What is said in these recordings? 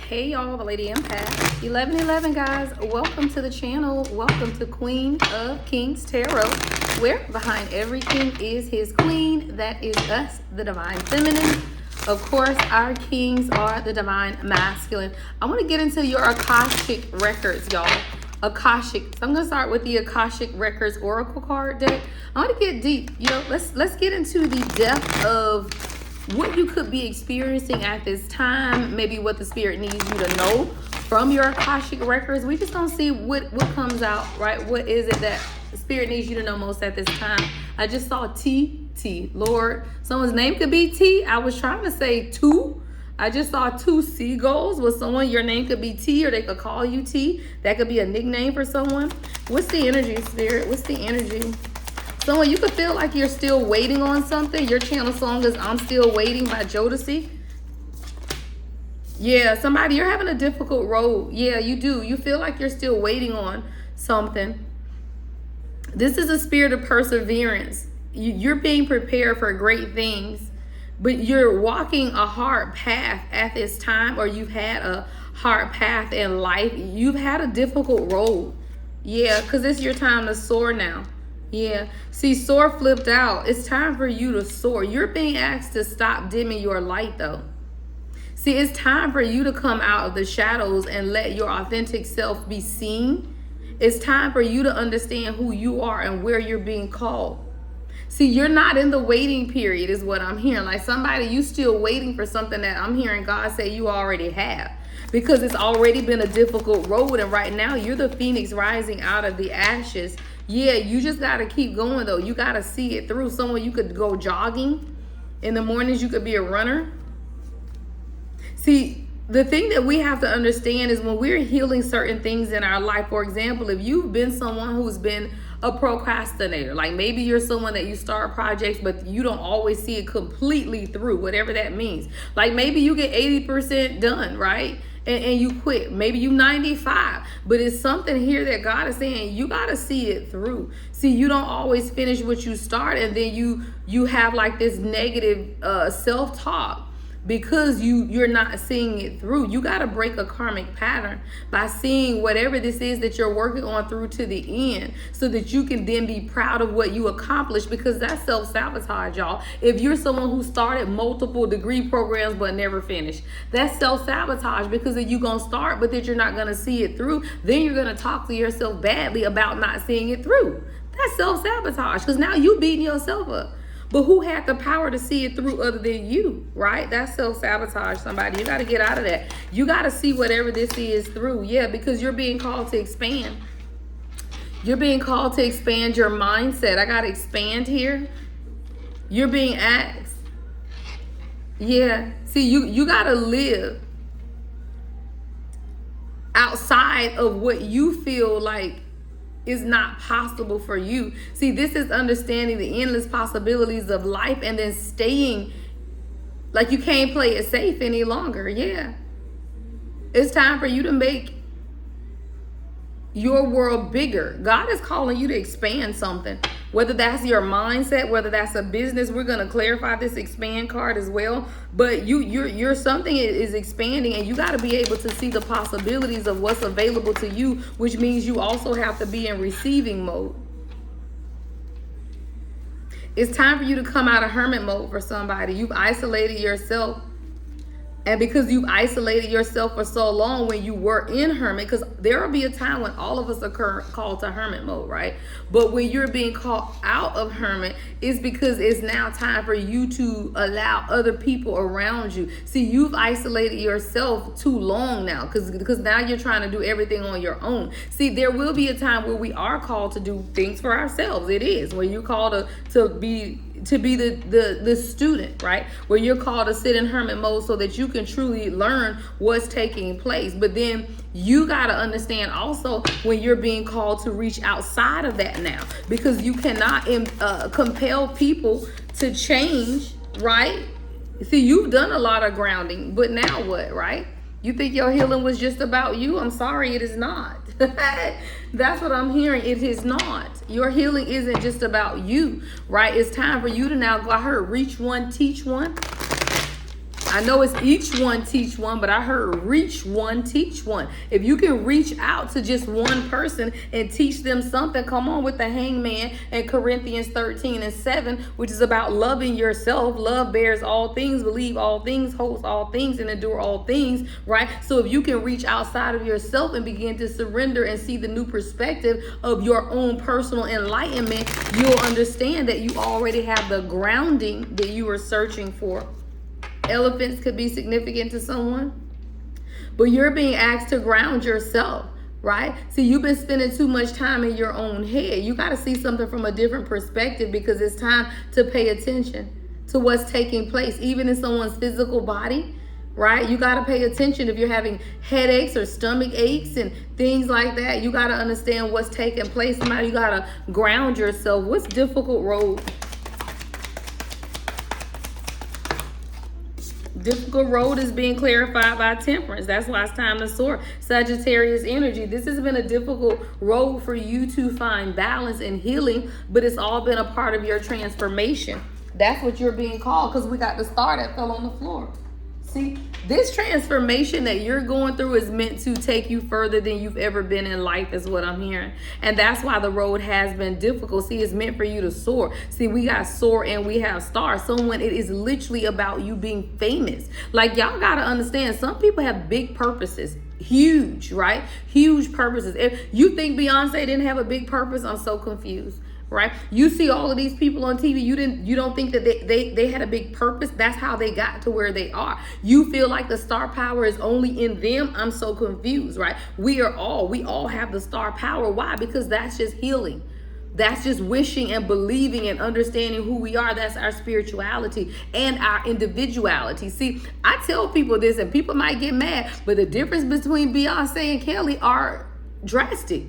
Hey y'all, the Lady Empath 1111, guys. Welcome to the channel. Welcome to Queen of Kings Tarot, where behind every king is his queen. That is us, the divine feminine. Of course, our kings are the divine masculine. I want to get into your Akashic records, y'all. Akashic. So I'm gonna start with the Akashic Records Oracle card deck. I want to get deep. Let's get into the depth of what you could be experiencing at this time, maybe what the spirit needs you to know from your Akashic records. We just don't see what comes out, right? What is it that the spirit needs you to know most at this time? I just saw T. Lord, someone's name could be T. I was trying to say two. I just saw two seagulls with someone. Your name could be T, or they could call you T. That could be a nickname for someone. What's the energy, spirit? What's the energy? Someone, you could feel like you're still waiting on something. Your channel song is I'm Still Waiting by Jodeci. Yeah, somebody, you're having a difficult road. Yeah, you do. You feel like you're still waiting on something. This is a spirit of perseverance. You're being prepared for great things, but you're walking a hard path at this time, or you've had a hard path in life. You've had a difficult road. Yeah, because it's your time to soar now. Yeah, see, soar flipped out. It's time for you to soar. You're being asked to stop dimming your light, though. See, it's time for you to come out of the shadows and let your authentic self be seen. It's time for you to understand who you are and where you're being called. See, you're not in the waiting period is what I'm hearing. Like somebody, you still waiting for something that I'm hearing God say you already have. Because it's already been a difficult road, and right now you're the phoenix rising out of the ashes. Yeah, you just got to keep going, though. You got to see it through. Someone, you could go jogging. In the mornings, you could be a runner. See, the thing that we have to understand is when we're healing certain things in our life, for example, if you've been someone who's been a procrastinator, like maybe you're someone that you start projects, but you don't always see it completely through, whatever that means. Like maybe you get 80% done, right? And you quit. Maybe you 95, but it's something here that God is saying you got to see it through. See, you don't always finish what you start, and then you have like this negative self-talk because you're not seeing it through. You got to break a karmic pattern by seeing whatever this is that you're working on through to the end, so that you can then be proud of what you accomplished, because that's self-sabotage, y'all. If you're someone who started multiple degree programs but never finished, that's self-sabotage, because if you're going to start but that you're not going to see it through, then you're going to talk to yourself badly about not seeing it through. That's self-sabotage, because now you beating yourself up. But who had the power to see it through other than you, right? That's self-sabotage, somebody. You got to get out of that. You got to see whatever this is through. Yeah, because you're being called to expand. You're being called to expand your mindset. I got to expand here. You're being asked. Yeah. See, you got to live outside of what you feel like is not possible for you. See, this is understanding the endless possibilities of life, and then staying like you can't play it safe any longer. Yeah, it's time for you to make your world bigger. God is calling you to expand something, whether that's your mindset, whether that's a business. We're going to clarify this expand card as well, but you're something is expanding, and you got to be able to see the possibilities of what's available to you, which means you also have to be in receiving mode. It's time for you to come out of hermit mode for somebody. You've isolated yourself. And because you've isolated yourself for so long when you were in hermit, because there will be a time when all of us are called to hermit mode, right? But when you're being called out of hermit, it's because it's now time for you to allow other people around you. See, you've isolated yourself too long now, because now you're trying to do everything on your own. See, there will be a time where we are called to do things for ourselves. It is where you're called to be the student, right? Where you're called to sit in hermit mode so that you can truly learn what's taking place. But then you got to understand also when you're being called to reach outside of that now, because you cannot compel people to change, right? See, you've done a lot of grounding, but now what, right? You think your healing was just about you? I'm sorry, it is not. That's what I'm hearing. It is not. Your healing isn't just about you, right? It's time for you to now go. I heard reach one, teach one. I know it's each one teach one, but I heard reach one, teach one. If you can reach out to just one person and teach them something, come on with the hangman and Corinthians 13:7, which is about loving yourself. Love bears all things, believe all things, hopes all things, and endure all things, right? So if you can reach outside of yourself and begin to surrender and see the new perspective of your own personal enlightenment, you'll understand that you already have the grounding that you are searching for. Elephants could be significant to someone, but you're being asked to ground yourself, right? See, you've been spending too much time in your own head. You got to see something from a different perspective, because it's time to pay attention to what's taking place, even in someone's physical body, right? You got to pay attention if you're having headaches or stomach aches and things like that. You got to understand what's taking place. Somebody, you got to ground yourself. What's difficult road? Difficult road is being clarified by temperance. That's why it's time to soar. Sagittarius energy. This has been a difficult road for you to find balance and healing, but it's all been a part of your transformation. That's what you're being called, because we got the star that fell on the floor. See, this transformation that you're going through is meant to take you further than you've ever been in life, is what I'm hearing. And that's why the road has been difficult. See, it's meant for you to soar. See, we got soar and we have star. It is literally about you being famous. Like, y'all got to understand, some people have big purposes. Huge, right? Huge purposes. If you think Beyonce didn't have a big purpose, I'm so confused. Right? You see all of these people on TV, you don't think that they had a big purpose. That's how they got to where they are. You feel like the star power is only in them. I'm so confused, right? We all have the star power. Why? Because that's just healing. That's just wishing and believing and understanding who we are. That's our spirituality and our individuality. See, I tell people this and people might get mad, but the difference between Beyonce and Kelly are drastic.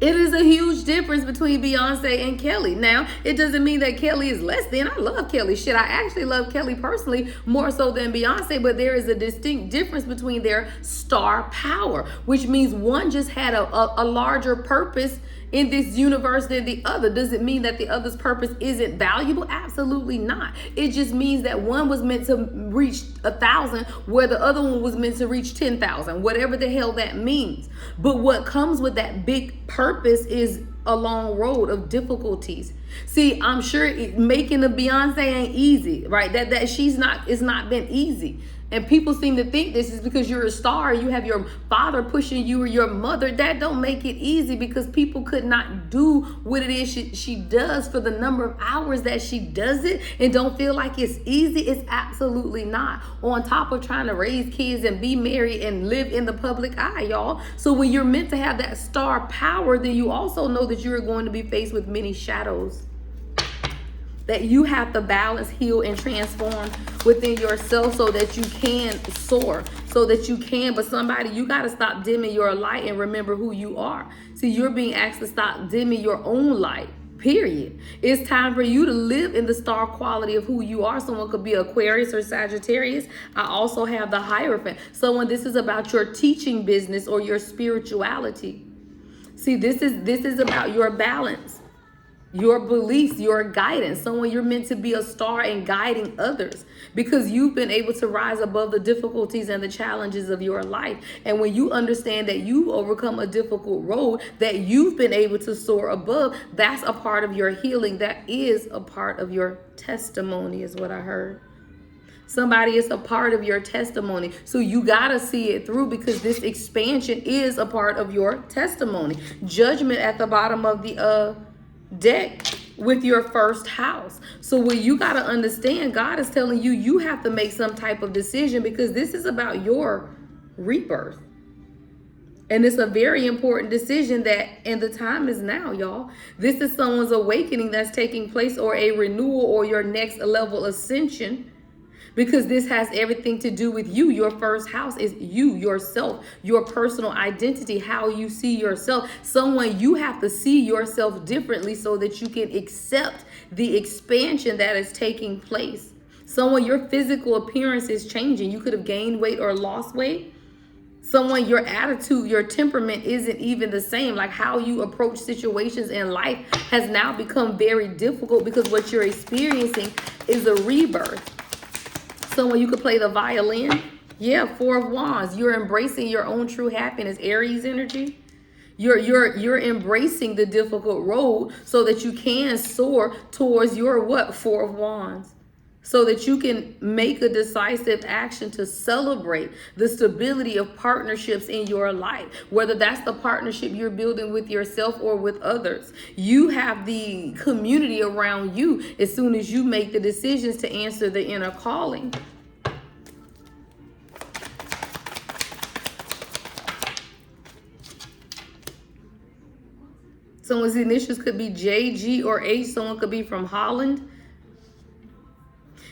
It is a huge difference between Beyonce and Kelly. Now, it doesn't mean that Kelly is less than. I love Kelly. I actually love Kelly personally more so than Beyonce, but there is a distinct difference between their star power, which means one just had a larger purpose in this universe than the other. Does it mean that the other's purpose isn't valuable? Absolutely not. It just means that one was meant to reach 1,000 where the other one was meant to reach 10,000, whatever the hell that means. But what comes with that big purpose is a long road of difficulties. See, I'm sure making a Beyonce ain't easy, right? It's not been easy. And people seem to think this is because you're a star, you have your father pushing you or your mother. That don't make it easy, because people could not do what it is she does for the number of hours that she does it and don't feel like it's easy. It's absolutely not. On top of trying to raise kids and be married and live in the public eye, y'all. So when you're meant to have that star power, then you also know that you're going to be faced with many shadows that you have to balance, heal, and transform within yourself so that you can soar, so that you can. But somebody, you got to stop dimming your light and remember who you are. See, you're being asked to stop dimming your own light, period. It's time for you to live in the star quality of who you are. Someone could be Aquarius or Sagittarius. I also have the Hierophant. Someone, this is about your teaching business or your spirituality. See, this is about your balance, your beliefs, your guidance. Someone, you're meant to be a star in guiding others, because you've been able to rise above the difficulties and the challenges of your life. And when you understand that you've overcome a difficult road, that you've been able to soar above, that's a part of your healing. That is a part of your testimony, is what I heard. Somebody, is a part of your testimony. So you got to see it through, because this expansion is a part of your testimony. Judgment at the bottom of the deck with your first house. So what you got to understand, God is telling you, you have to make some type of decision, because this is about your rebirth. And it's a very important decision and the time is now, y'all. This is someone's awakening that's taking place, or a renewal, or your next level ascension. Because this has everything to do with you. Your first house is you, yourself, your personal identity, how you see yourself. Someone, you have to see yourself differently so that you can accept the expansion that is taking place. Someone, your physical appearance is changing. You could have gained weight or lost weight. Someone, your attitude, your temperament isn't even the same. Like, how you approach situations in life has now become very difficult, because what you're experiencing is a rebirth. Someone you could play the violin. Yeah, Four of Wands. You're embracing your own true happiness. Aries energy. You're embracing the difficult road so that you can soar towards your what? Four of Wands. So that you can make a decisive action to celebrate the stability of partnerships in your life, whether that's the partnership you're building with yourself or with others. You have the community around you as soon as you make the decisions to answer the inner calling. Someone's initials could be J, G, or H. Someone could be from Holland.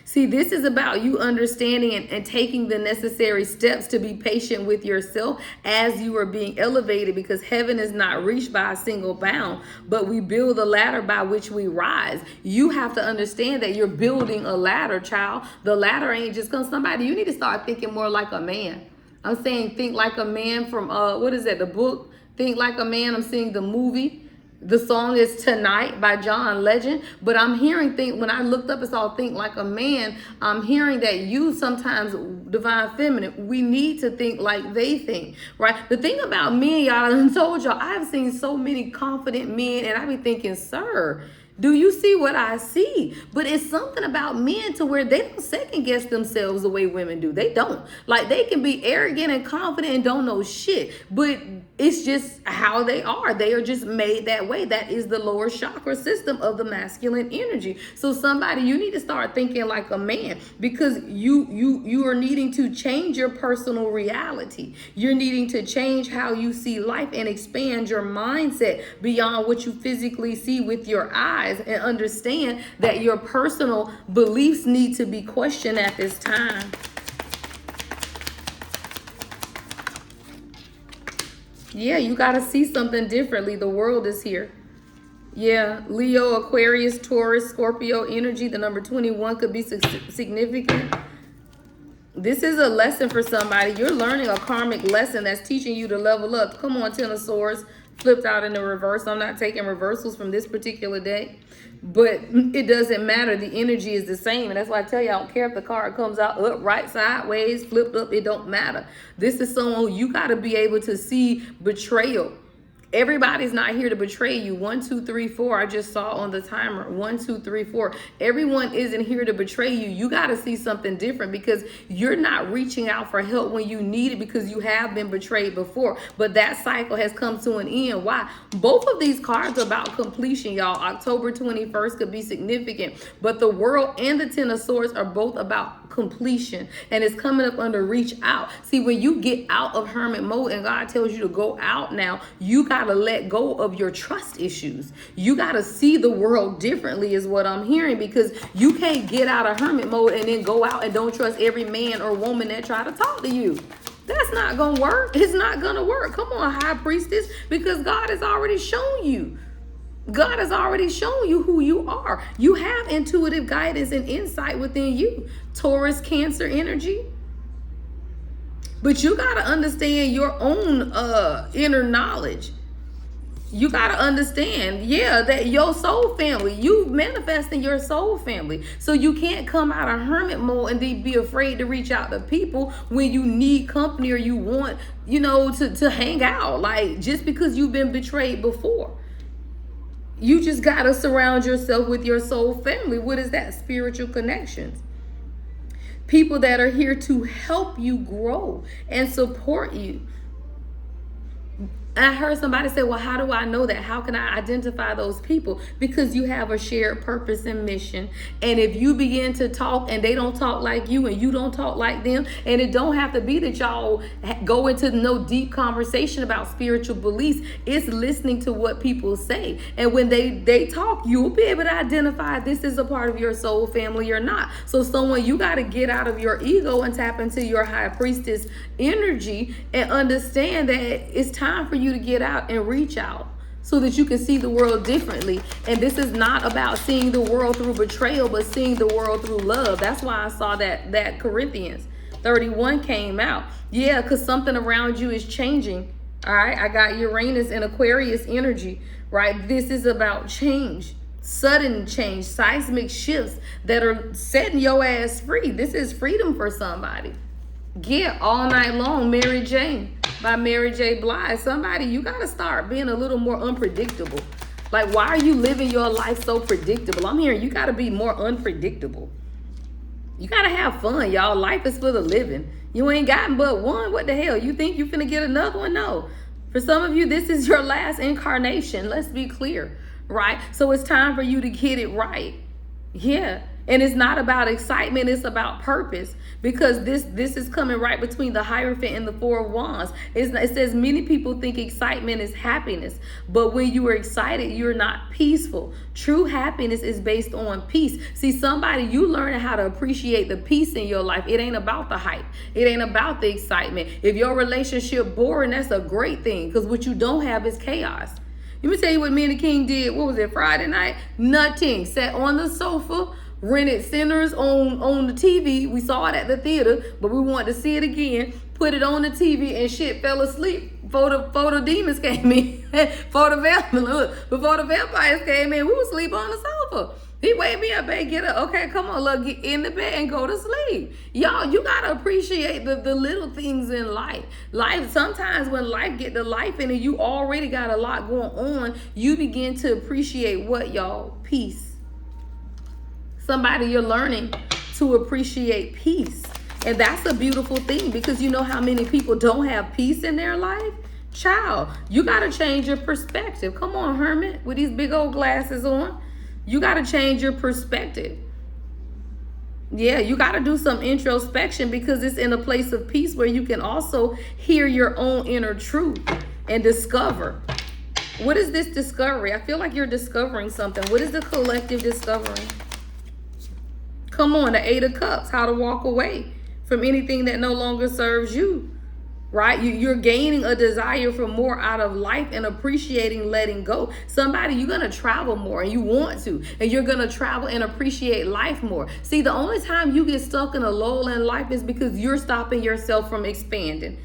See, this is about you understanding and taking the necessary steps to be patient with yourself as you are being elevated, because heaven is not reached by a single bound, but we build a ladder by which we rise. You have to understand that you're building a ladder, child. The ladder ain't just because somebody, you need to start thinking more like a man. I'm saying think like a man from, what is that, the book? Think Like a Man. I'm seeing the movie. The song is Tonight by John Legend. But I'm hearing, when I looked up, it's all Think Like a Man. I'm hearing that you sometimes, divine feminine, we need to think like they think, right? The thing about men, y'all, I told y'all, I've seen so many confident men, and I be thinking, sir, do you see what I see? But it's something about men to where they don't second guess themselves the way women do. They don't. Like, they can be arrogant and confident and don't know shit, but it's just how they are. They are just made that way. That is the lower chakra system of the masculine energy. So somebody, you need to start thinking like a man, because you are needing to change your personal reality. You're needing to change how you see life and expand your mindset beyond what you physically see with your eyes, and understand that your personal beliefs need to be questioned at this time. Yeah, you got to see something differently. The world is here. Yeah, Leo, Aquarius, Taurus, Scorpio energy. The number 21 could be significant. This is a lesson for somebody. You're learning a karmic lesson that's teaching you to level up. Come on, Ten of Swords. Flipped out in the reverse. I'm not taking reversals from this particular day, but it doesn't matter. The energy is the same, and that's why I tell you, I don't care if the card comes out up, right, sideways, flipped up. It don't matter. This is someone who you got to be able to see betrayal. Everybody's not here to betray you. 1, 2, 3, 4. I just saw on the timer. 1, 2, 3, 4. Everyone isn't here to betray you. You got to see something different, because you're not reaching out for help when you need it, because you have been betrayed before. But that cycle has come to an end. Why? Both of these cards are about completion, y'all. October 21st could be significant, but the World and the Ten of Swords are both about completion, and it's coming up under reach out. See, when you get out of hermit mode and God tells you to go out now, you got to let go of your trust issues. You got to see the world differently is what I'm hearing, because you can't get out of hermit mode and then go out and don't trust every man or woman that try to talk to you. That's not going to work. It's not going to work. Come on, High Priestess, because God has already shown you. God has already shown you who you are. You have intuitive guidance and insight within you. Taurus, Cancer energy. But you got to understand your own inner knowledge. You got to understand, yeah, that your soul family, you manifesting your soul family. So you can't come out of hermit mode and then be afraid to reach out to people when you need company, or you want, to hang out. Like, just because you've been betrayed before. You just got to surround yourself with your soul family. What is that? Spiritual connections. People that are here to help you grow and support you. I heard somebody say, well, how do I know that? How can I identify those people? Because you have a shared purpose and mission. And if you begin to talk and they don't talk like you and you don't talk like them, and it don't have to be that y'all go into no deep conversation about spiritual beliefs. It's listening to what people say. And when they talk, you'll be able to identify if this is a part of your soul family or not. So someone, you got to get out of your ego and tap into your High Priestess energy and understand that it's time for you to get out and reach out so that you can see the world differently. And this is not about seeing the world through betrayal, but seeing the world through love. That's why I saw that Corinthians 31 came out. Yeah, because something around you is changing. All right, I got Uranus and Aquarius energy, right? This is about change. sudden change, seismic shifts that are setting your ass free. This is freedom for somebody. Yeah, All Night Long, Mary Jane by Mary J. Blige. Somebody, you got to start being a little more unpredictable. Like, why are you living your life so predictable? I'm hearing you got to be more unpredictable. You got to have fun, y'all. Life is for the living. You ain't gotten but one. What the hell? You think you finna get another one? No. For some of you, this is your last incarnation. Let's be clear, right? So it's time for you to get it right. Yeah. And it's not about excitement, it's about purpose, because this is coming right between the Hierophant and the Four of Wands. It says many people think excitement is happiness, but when you are excited, you're not peaceful. True happiness is based on peace. See, somebody, you learn how to appreciate the peace in your life. It ain't about the hype. It ain't about the excitement. If your relationship boring, that's a great thing, because what you don't have is chaos. Let me tell you what me and the King did. What was it, Friday night? Nothing. Sat on the sofa, rented Sinners on the TV. We saw it at the theater, but we wanted to see it again. Put it on the TV and shit, fell asleep before the demons came in. Before the vampires came in, we was asleep on the sofa. He wake me up, babe, get up. Okay, come on, look, get in the bed and go to sleep. Y'all, you gotta appreciate the little things in life. Life, sometimes when life get the life in it, you already got a lot going on. You begin to appreciate what, y'all? Peace. Somebody, you're learning to appreciate peace. And that's a beautiful thing, because you know how many people don't have peace in their life? Child, you got to change your perspective. Come on, hermit, with these big old glasses on. You got to change your perspective. Yeah, you got to do some introspection, because it's in a place of peace where you can also hear your own inner truth and discover. What is this discovery? I feel like you're discovering something. What is the collective discovering? Come on, the Eight of Cups, how to walk away from anything that no longer serves you, right? You're gaining a desire for more out of life and appreciating letting go. Somebody, you're going to travel more, and you want to, and you're going to travel and appreciate life more. See, the only time you get stuck in a lull in life is because you're stopping yourself from expanding.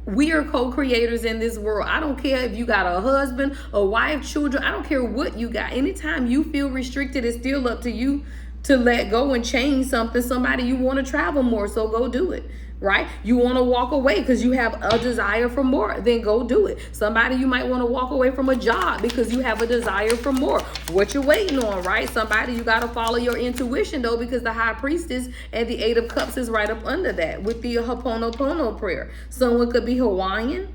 We are co-creators in this world. I don't care if you got a husband, a wife, children. I don't care what you got. Anytime you feel restricted, it's still up to you to let go and change something. Somebody, you want to travel more, so go do it, right? You want to walk away because you have a desire for more, then go do it. Somebody, you might want to walk away from a job because you have a desire for more. What you waiting on, right? Somebody, you got to follow your intuition, though, because the High Priestess and the Eight of Cups is right up under that with the Ho'oponopono prayer. Someone could be Hawaiian.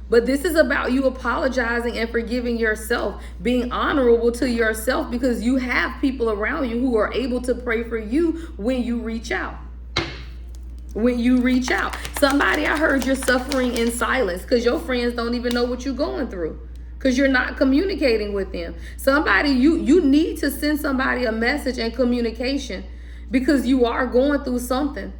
But this is about you apologizing and forgiving yourself, being honorable to yourself, because you have people around you who are able to pray for you when you reach out. When you reach out. Somebody, I heard you're suffering in silence because your friends don't even know what you're going through, because you're not communicating with them. Somebody, you need to send somebody a message and communication, because you are going through something.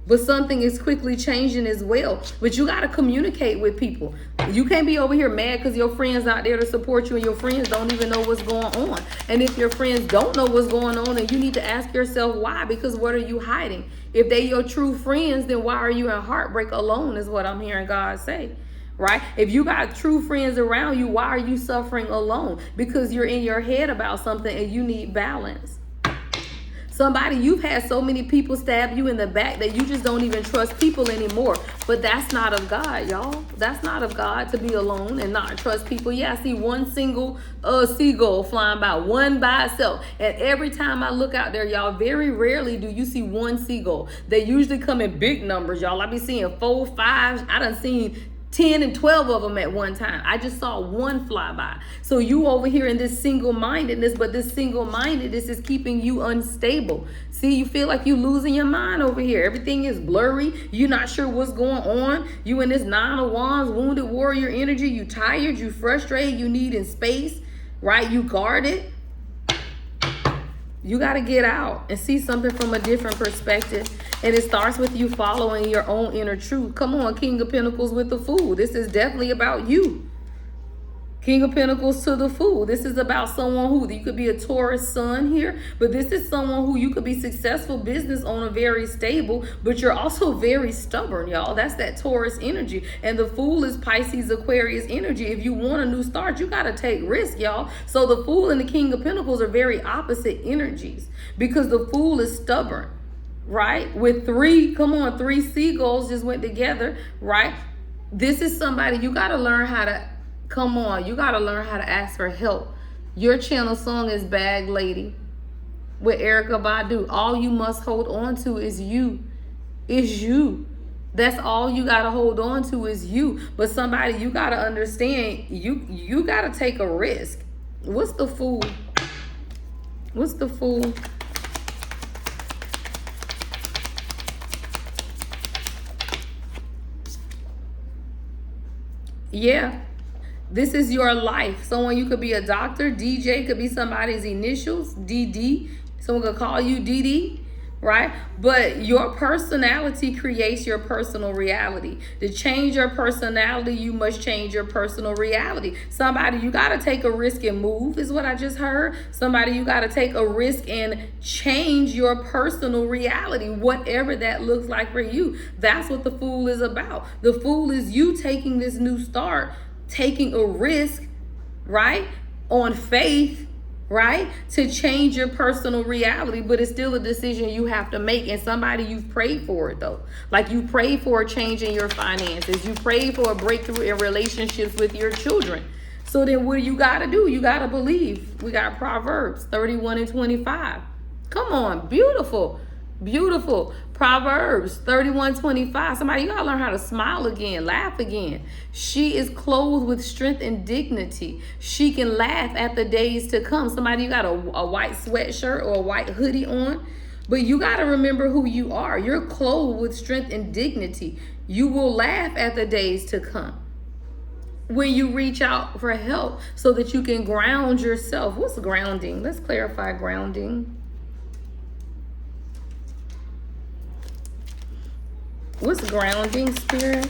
But something is quickly changing as well. But you got to communicate with people. You can't be over here mad because your friends not there to support you, and your friends don't even know what's going on. And if your friends don't know what's going on, then you need to ask yourself why, because what are you hiding? If they your true friends, then why are you in heartbreak alone, is what I'm hearing God say. Right? If you got true friends around you, why are you suffering alone? Because you're in your head about something and you need balance. Somebody, you've had so many people stab you in the back that you just don't even trust people anymore. But that's not of God, y'all. That's not of God, to be alone and not trust people. Yeah, I see one single seagull flying by, one by itself. And every time I look out there, y'all, very rarely do you see one seagull. They usually come in big numbers, y'all. I be seeing 4, 5. I done seen 10 and 12 of them at one time. I just saw one fly by. So you over here in this single-mindedness, but this single-mindedness is keeping you unstable. See, you feel like you losing your mind over here. Everything is blurry. You're not sure what's going on. You in this Nine of Wands, wounded warrior energy. You tired, you frustrated, you need in space, right? You guarded. You got to get out and see something from a different perspective. And it starts with you following your own inner truth. Come on, King of Pentacles with the Fool. This is definitely about you. King of Pentacles to the Fool. This is about someone who, you could be a Taurus sun here, but this is someone who you could be successful business owner, very stable, but you're also very stubborn, y'all. That's that Taurus energy. And the Fool is Pisces, Aquarius energy. If you want a new start, you got to take risk, y'all. So the Fool and the King of Pentacles are very opposite energies because the Fool is stubborn, right? With three seagulls just went together, right? This is somebody you got to learn how to, you got to learn how to ask for help. Your channel song is Bag Lady with Erykah Badu. All you must hold on to is you. Is you. That's all you got to hold on to is you. But somebody, you got to understand, you got to take a risk. What's the Fool? What's the Fool? Yeah. This is your life. Someone, you could be a doctor. DJ could be somebody's initials. DD. Someone could call you DD, right? But your personality creates your personal reality. To change your personality, you must change your personal reality. Somebody, you got to take a risk and move, is what I just heard. Somebody, you got to take a risk and change your personal reality, whatever that looks like for you. That's what the Fool is about. The Fool is you taking this new start, taking a risk, right, on faith, right, to change your personal reality. But it's still a decision you have to make. And somebody, you've prayed for it though. Like you prayed for a change in your finances. You prayed for a breakthrough in relationships with your children. So then what do you got to do? You got to believe. We got Proverbs 31 and 25. Come on, beautiful. Beautiful. Proverbs 31:25. Somebody, you gotta learn how to smile again, laugh again. She is clothed with strength and dignity. She can laugh at the days to come. Somebody, you got a white sweatshirt or a white hoodie on, but you gotta remember who you are. You're clothed with strength and dignity. You will laugh at the days to come when you reach out for help so that you can ground yourself. What's grounding? Let's clarify grounding. What's grounding, Spirit?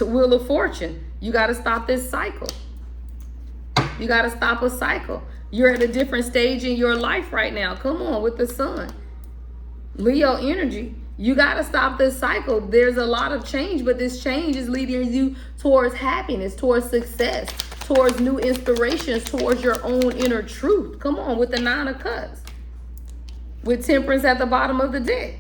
Wheel of Fortune. You got to stop this cycle. You got to stop a cycle. You're at a different stage in your life right now. Come on, with the Sun. Leo energy. You got to stop this cycle. There's a lot of change, but this change is leading you towards happiness, towards success, towards new inspirations, towards your own inner truth. Come on, with the Nine of Cups. With Temperance at the bottom of the deck.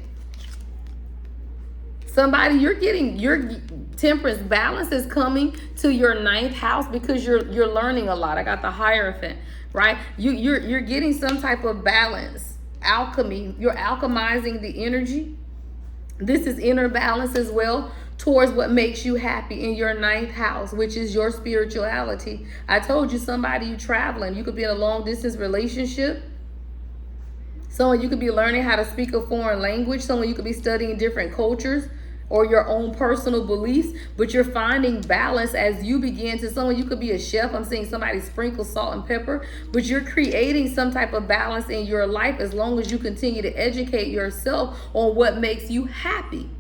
Somebody, you're getting your Temperance balance is coming to your 9th house because you're learning a lot. I got the Hierophant, right? You're getting some type of balance, alchemy. You're alchemizing the energy. This is inner balance as well towards what makes you happy in your 9th house, which is your spirituality. I told you, somebody, you traveling. You could be in a long distance relationship. Someone, you could be learning how to speak a foreign language. Someone, you could be studying different cultures or your own personal beliefs, but you're finding balance as you begin to. Someone, you could be a chef. I'm seeing somebody sprinkle salt and pepper, but you're creating some type of balance in your life as long as you continue to educate yourself on what makes you happy.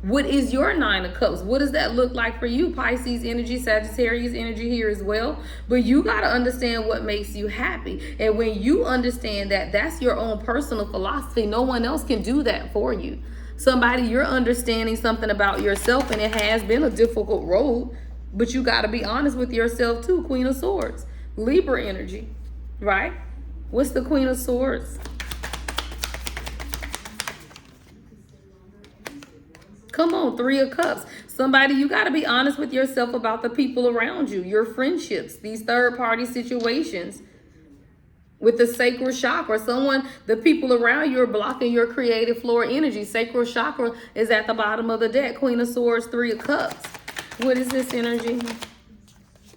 What is your 9 of Cups? What does that look like for you? Pisces energy, Sagittarius energy here as well. But you got to understand what makes you happy. And when you understand that, that's your own personal philosophy. No one else can do that for you. Somebody, you're understanding something about yourself, and it has been a difficult road, but you got to be honest with yourself too. Queen of Swords, Libra energy, right? What's the Queen of Swords? Come on, 3 of Cups. Somebody, you got to be honest with yourself about the people around you, your friendships, these third-party situations. With the sacral chakra, the people around you are blocking your creative floor energy. Sacral chakra is at the bottom of the deck. Queen of Swords, 3 of Cups. What is this energy?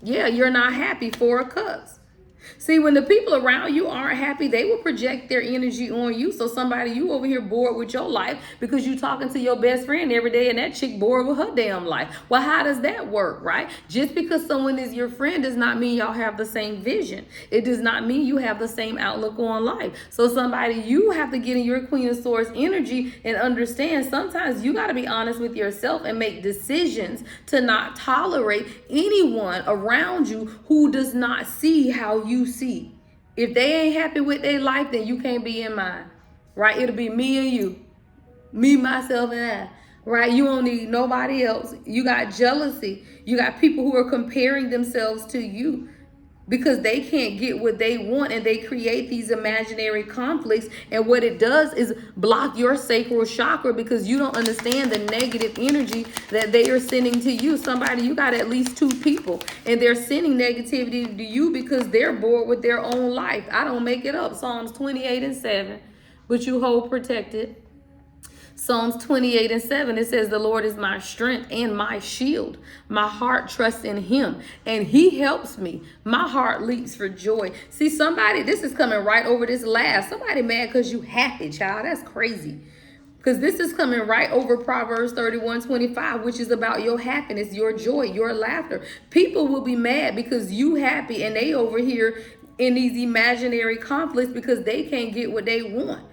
Yeah, you're not happy. 4 of Cups. See, when the people around you aren't happy, they will project their energy on you. So somebody, you over here bored with your life because you talking to your best friend every day and that chick bored with her damn life. Well, how does that work, right? Just because someone is your friend does not mean y'all have the same vision. It does not mean you have the same outlook on life. So somebody, you have to get in your Queen of Swords energy and understand sometimes you got to be honest with yourself and make decisions to not tolerate anyone around you who does not see how you see. If they ain't happy with their life, then you can't be in mine, right? It'll be me and you, me, myself, and I, right? You don't need nobody else. You got jealousy. You got people who are comparing themselves to you because they can't get what they want, and they create these imaginary conflicts. And what it does is block your sacral chakra because you don't understand the negative energy that they are sending to you. Somebody, you got at least 2 people and they're sending negativity to you because they're bored with their own life. I don't make it up. Psalms 28:7, but you hold protected. Psalms 28:7, it says, the Lord is my strength and my shield. My heart trusts in him and he helps me. My heart leaps for joy. See, somebody, this is coming right over this last. Somebody mad because you happy, child. That's crazy. Because this is coming right over Proverbs 31:25, which is about your happiness, your joy, your laughter. People will be mad because you happy and they over here in these imaginary conflicts because they can't get what they want.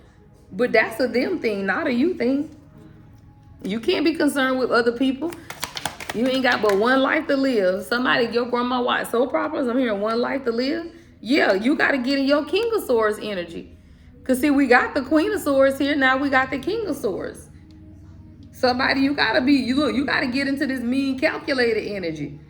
But that's a them thing, not a you thing. You can't be concerned with other people. You ain't got but one life to live. Somebody, your grandma watched soap operas. I'm hearing one life to live. Yeah, you got to get in your King of Swords energy. Because see, we got the Queen of Swords here. Now we got the King of Swords. Somebody, you got to be, you got to get into this mean calculated energy.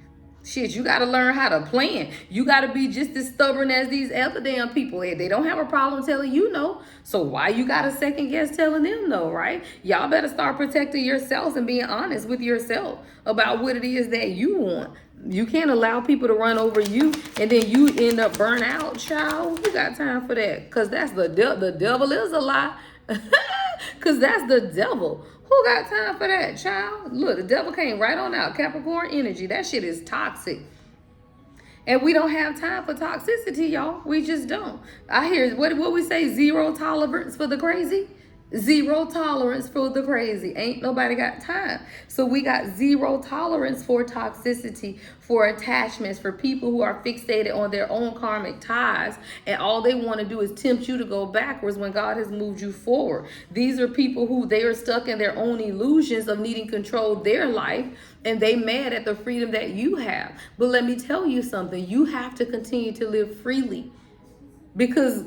Shit, you got to learn how to plan. You got to be just as stubborn as these other damn people. They don't have a problem telling you no. So why you got to second guess telling them no, right? Y'all better start protecting yourselves and being honest with yourself about what it is that you want. You can't allow people to run over you and then you end up burnt out, child. Who got time for that? Because that's the devil is a lie. Because that's the devil. Who got time for that, child? Look, the devil came right on out. Capricorn energy. That shit is toxic. And we don't have time for toxicity, y'all. We just don't. I hear, what we say, 0 tolerance for the crazy? 0 tolerance for the crazy. Ain't nobody got time. So we got 0 tolerance for toxicity, for attachments, for people who are fixated on their own karmic ties. And all they want to do is tempt you to go backwards when God has moved you forward. These are people who they are stuck in their own illusions of needing control of their life. And they mad at the freedom that you have. But let me tell you something. You have to continue to live freely. Because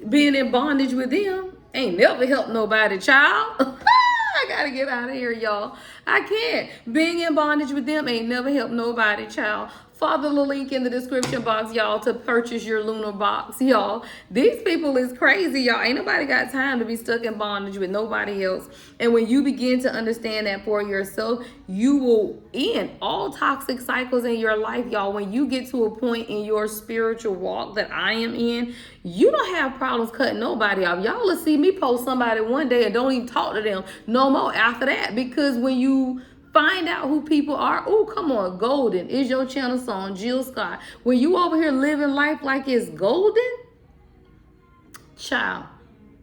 being in bondage with them ain't never helped nobody, child. I gotta get out of here, y'all. I can't. Being in bondage with them ain't never helped nobody, child. Follow the link in the description box, y'all, to purchase your lunar box, y'all. These people is crazy, y'all. Ain't nobody got time to be stuck in bondage with nobody else. And when you begin to understand that for yourself, you will end all toxic cycles in your life, y'all. When you get to a point in your spiritual walk that I am in, you don't have problems cutting nobody off. Y'all will see me post somebody one day and don't even talk to them no more after that. Because when you find out who people are. Oh, come on. Golden is your channel song, Jill Scott. When you over here living life like it's golden, child,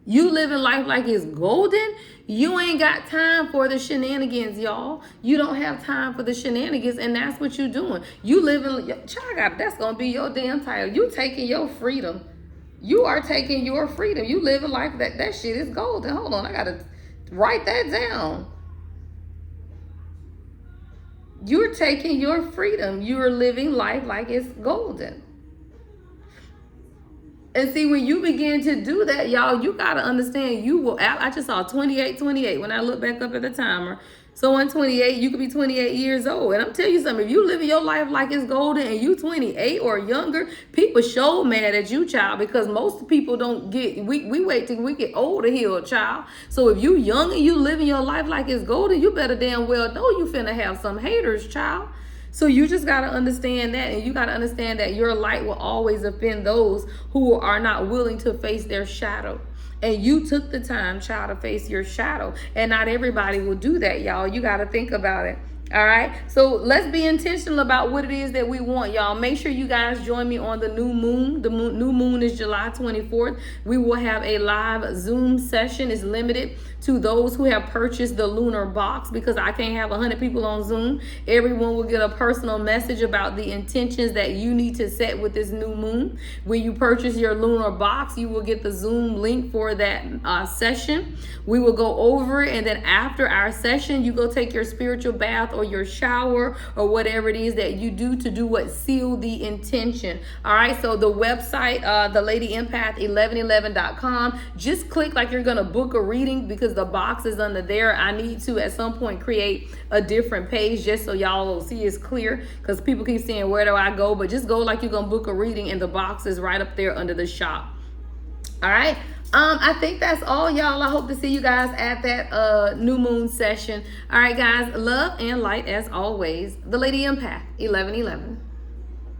you living life like it's golden, you ain't got time for the shenanigans, y'all. You don't have time for the shenanigans, and that's what you doing. You living, child, that's going to be your damn title. You taking your freedom. You are taking your freedom. You living life that shit is golden. Hold on, I got to write that down. You're taking your freedom. You're living life like it's golden. And see, when you begin to do that, y'all, you got to understand you will. I just saw 28 when I look back up at the timer. So on 28, you could be 28 years old. And I'm telling you something, if you living your life like it's golden and you 28 or younger, people show mad at you, child, because most people don't get, we wait till we get old to heal, child. So if you young and you living your life like it's golden, you better damn well know you finna have some haters, child. So you just got to understand that, and you got to understand that your light will always offend those who are not willing to face their shadow. And you took the time, child, to face your shadow. And not everybody will do that, y'all. You got to think about it. All right, so let's be intentional about what it is that we want, y'all. Make sure you guys join me on the new moon. The new moon is July 24th. We will have a live Zoom session. It's limited to those who have purchased the lunar box because I can't have 100 people on Zoom. Everyone will get a personal message about the intentions that you need to set with this new moon. When you purchase your lunar box, you will get the Zoom link for that session. We will go over it, and then after our session, you go take your spiritual bath or your shower or whatever it is that you do to do what seal the intention. All right, so the website, thelady.empath1111.com, just click like you're gonna book a reading because the box is under there. I need to at some point create a different page just so y'all will see it's clear, because people keep saying where do I go, but just go like you're gonna book a reading and the box is right up there under the shop. All right, I think that's all, y'all. I hope to see you guys at that new moon session. All right, guys, love and light as always. The Lady Empath 1111.